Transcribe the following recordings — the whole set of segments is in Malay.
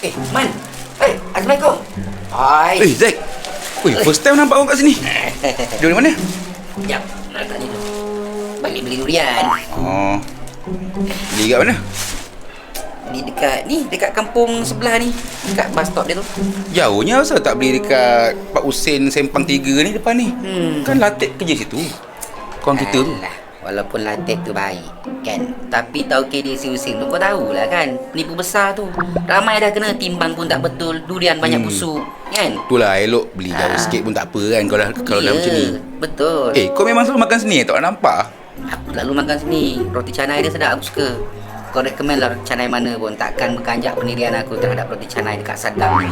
Man. Assalamualaikum. Hai. Zack. First time nampak orang kat sini. Dia dari mana? Sekejap, nak tanya dulu. Balik beli durian. Oh. Beli kat mana? Dekat kampung sebelah ni. Dekat bus stop dia tu. Jauhnya asal tak beli dekat Pak Husin Sempang 3 ni depan ni? Kan Latif kerja situ. Kawan kita tu. Alah, walaupun Latif tu baik kan, tapi tahu KDC Husin tu kau tahulah kan, penipu besar tu. Ramai dah kena timbang pun tak betul, durian banyak busuk kan. Itulah elok beli jauh sikit pun tak apa kan kalau dah macam ni. Betul. Kau memang selalu makan sini tak nampak? Aku selalu makan sini. Roti canai dia sedap, aku suka. Kau recommend lah roti canai mana pun, takkan berkanjak pendirian aku terhadap roti canai dekat Sadam ni.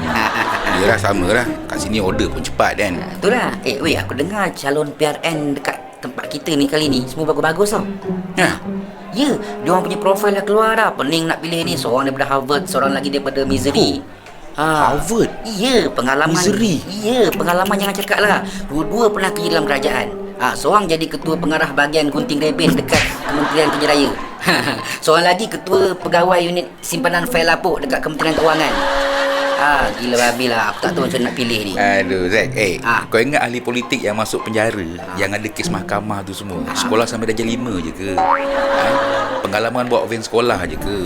Yalah, sama lah. Kat sini order pun cepat kan. Itulah. Aku dengar calon PRN dekat tempat kita ni kali ni semua bagus-bagus tau. Ya, diorang punya profil dah keluar dah. Pening nak pilih ni. Seorang daripada Harvard, seorang lagi daripada Missouri. Harvard? Ya, pengalaman. Missouri? Ya, pengalaman jangan cakap lah. Dua-dua pernah kerja dalam kerajaan. Seorang jadi ketua pengarah bahagian gunting rebis dekat Kementerian Kerja Raya. Seorang lagi ketua pegawai unit simpanan fail lapuk dekat Kementerian Kewangan. Gila babi lah. Aku tak tahu macam nak pilih ni. Aduh Zack, kau ingat ahli politik yang masuk penjara, yang ada kes mahkamah tu semua, sekolah sampai darjah 5 je ke? Pengalaman buat van sekolah je ke?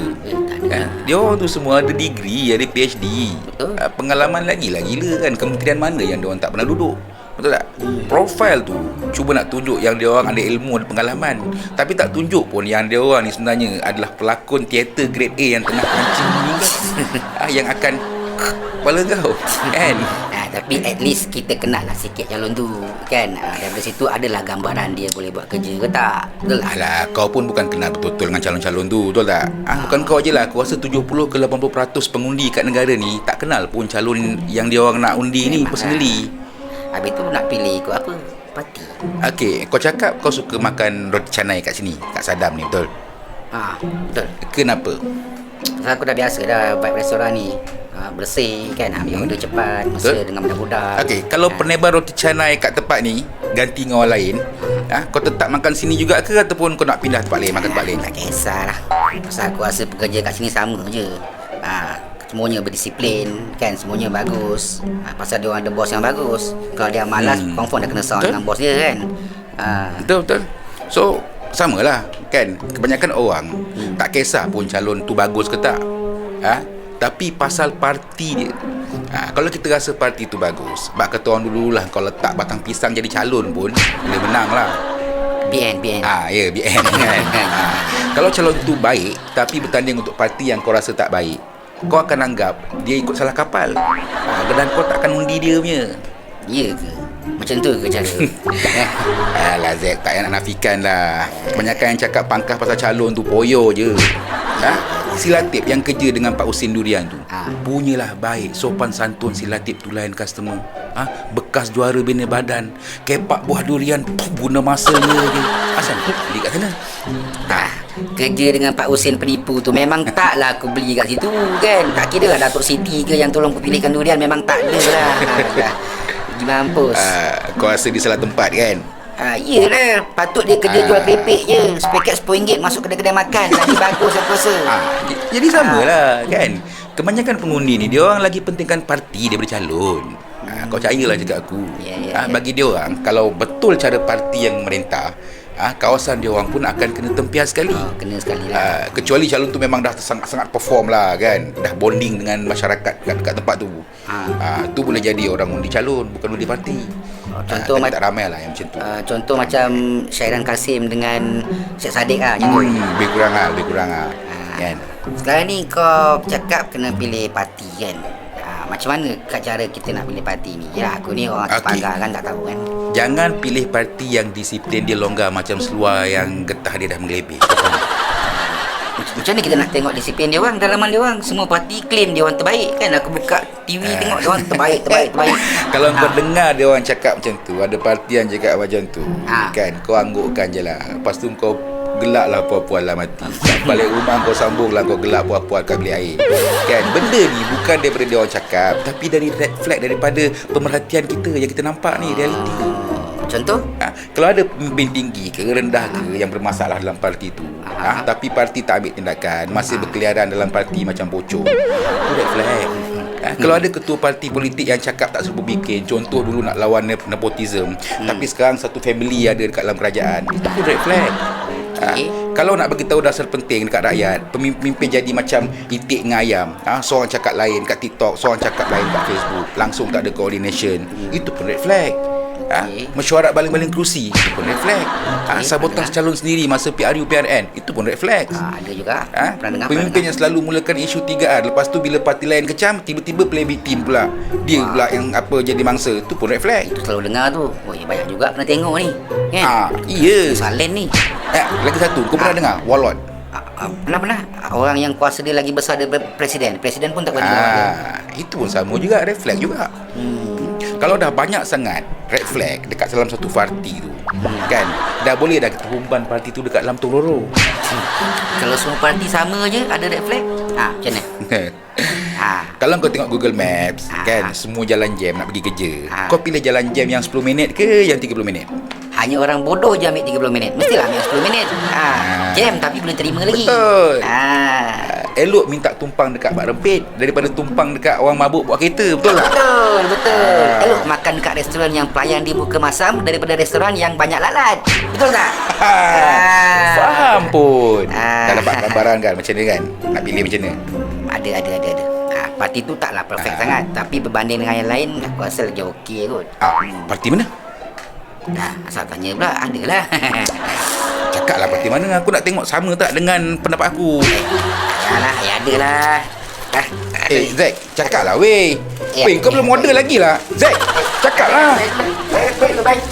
Dia orang tu semua ada degree, ada PhD. Betul. Pengalaman lagi gila kan. Kementerian mana yang dia orang tak pernah duduk? Betul tak? Profil tu cuba nak tunjuk yang dia orang ada ilmu, ada pengalaman, tapi tak tunjuk pun yang dia orang ni sebenarnya adalah pelakon teater grade A yang tengah pancing meninggal. Yang akan kepala kau kan. Tapi at least kita kenal lah sikit calon tu kan. Daripada situ adalah gambaran dia boleh buat kerja ke tak. Betul tak? Alah, kau pun bukan kenal betul-betul dengan calon-calon tu, betul tak? Bukan kau je lah. Aku rasa 70 ke 80% pengundi kat negara ni tak kenal pun calon yang dia orang nak undi ni personally. Habis tu nak pilih ikut apa? Parti. Kau cakap kau suka makan roti canai kat sini, kat Sadam ni, betul? Betul. Kenapa? Pasal aku dah biasa dah vibe restoran ni. Bersih kan, ambil order cepat, mesra dengan budak-budak. Kalau penebar roti canai kat tempat ni ganti dengan orang lain, kau tetap makan sini juga ke ataupun kau nak pindah tempat lain, makan tempat lain? Tak kisahlah. Pasal aku rasa pekerja kat sini sama je. Semuanya berdisiplin kan, semuanya bagus. Pasal dia orang ada bos yang bagus. Kalau dia malas, confirm dah kena sound dengan bos dia kan. Betul. So samalah kan, kebanyakan orang tak kisah pun calon tu bagus ke tak, tapi pasal parti dia. Kalau kita rasa parti tu bagus, bak kata orang dululah, kau letak batang pisang jadi calon pun boleh menang lah. BN. BN kan. Kalau calon tu baik tapi bertanding untuk parti yang kau rasa tak baik, kau akan anggap dia ikut salah kapal. Dan kau takkan undi dia punya. Ya ke? Macam tu ke cara? Alah Zack, tak payah nak nafikan lah. Kebanyakan yang cakap pangkah pasal calon tu poyo je. Si Latif yang kerja dengan Pak Husin Durian tu, punyalah baik, sopan santun. Si Latif tu layan customer. Bekas juara bina badan, kepak buah durian, guna masanya je. Asal tu beli kat sana? Kerja dengan Pak Husin penipu tu memang taklah aku beli kat situ kan. Tak kira lah Datuk Siti ke yang tolong aku pilihkan durian, memang tak ada lah. Pergi mampus. Kau rasa di salah tempat kan? Yelah, patut dia kerja jual keripik je. Sepaket RM10 masuk kedai-kedai makan. Lagi bagus aku rasa. Jadi samalah kan. Kebanyakan pengundi ni dia orang lagi pentingkan parti daripada calon. Kau percayalah cakap aku. Bagi dia orang, kalau betul cara parti yang merintah, kawasan dia orang pun akan kena tempias sekali. Kena sekali lah. Kecuali calon tu memang dah sangat-sangat perform lah kan, dah bonding dengan masyarakat kat tempat tu. Tu boleh jadi orang undi calon, bukan undi parti. Contoh tak ramai lah yang macam tu. Contoh macam Syairan Kasim dengan Syed Saddiq macam tu. Lebih kurang lah kan. Sekarang ni kau cakap kena pilih parti kan. Macam mana cara kita nak pilih parti ni? Ya, aku ni orang terpagar kan, tak tahu kan. Jangan pilih parti yang disiplin dia longgar macam seluar yang getah dia dah mengelebih. Macam mana kita nak tengok disiplin dia orang, dalaman dia orang? Semua parti claim dia orang terbaik kan. Aku buka TV tengok dia orang terbaik. Kalau kau dengar dia orang cakap macam tu, ada parti yang cakap macam tu, kan, kau anggukkan je lah. Lepas tu kau gelak lah puan-puan lah mati. Balik rumah kau sambung lah, kau gelak puan-puan kat bilik air kan. Benda ni bukan daripada dia orang cakap, tapi dari red flag, daripada pemerhatian kita yang kita nampak ni, realiti tu. Contoh? Kalau ada pemimpin tinggi ke rendah ke yang bermasalah dalam parti tu, tapi parti tak ambil tindakan, masih berkeliaran dalam parti macam pocong, itu red flag. Kalau ada ketua parti politik yang cakap tak serupa bikin, contoh dulu nak lawan nepotism, tapi sekarang satu family ada dekat dalam kerajaan, itu pun red flag. Kalau nak bagi tahu dasar penting dekat rakyat, pemimpin jadi macam itik dengan ayam. Seorang cakap lain kat TikTok, seorang cakap lain kat Facebook, langsung tak ada coordination. Itu pun red flag. Mesyuarat baling-baling kerusi, itu pun red flag. Sabotase calon sendiri masa PRU PRN, itu pun red flag. Ada juga. Pemimpin yang selalu mulakan isu 3R, lepas tu bila parti lain kecam, tiba-tiba play victim pula. Dia pula yang jadi mangsa, itu pun red flag. Itu selalu dengar tu. Oh, ya banyak juga pernah tengok ni. Kan? Iya. Salen ni. Lagi satu, kau pernah dengar Wallot? Pernah. Orang yang kuasa dia lagi besar daripada presiden. Presiden pun tak boleh dengar dia. Itu pun sama juga, red flag juga. Kalau dah banyak sangat red flag dekat dalam satu parti tu, kan, dah boleh dah kita umpan parti tu dekat dalam Tororo. Kalau semua parti sama je ada red flag, macam mana? Kalau kau tengok Google Maps, kan, semua jalan jam nak pergi kerja, kau pilih jalan jam yang 10 minit ke yang 30 minit? Hanya orang bodoh je ambil 30 minit. Mestilah ambil 10 minit. Jam tapi boleh terima lagi. Betul. Elok minta tumpang dekat Pak Rempit daripada tumpang dekat orang mabuk buat kereta. Betul tak? Betul. Elok makan dekat restoran yang pelayan dia buka masam daripada restoran yang banyak lalat. Betul tak? Faham pun. Dah dapat gambaran kan macam ni kan? Nak pilih macam ni? Ada. Parti tu taklah perfect sangat, tapi berbanding dengan yang lain aku rasa lagi okey kot. Parti mana? Asal tanya pula, adalah. Cakaplah parti mana, aku nak tengok sama tak dengan pendapat aku. Yalah, adalah. Zack, cakaplah weh. Weh, kau belum order lagi lah. Zack, cakaplah. Baik.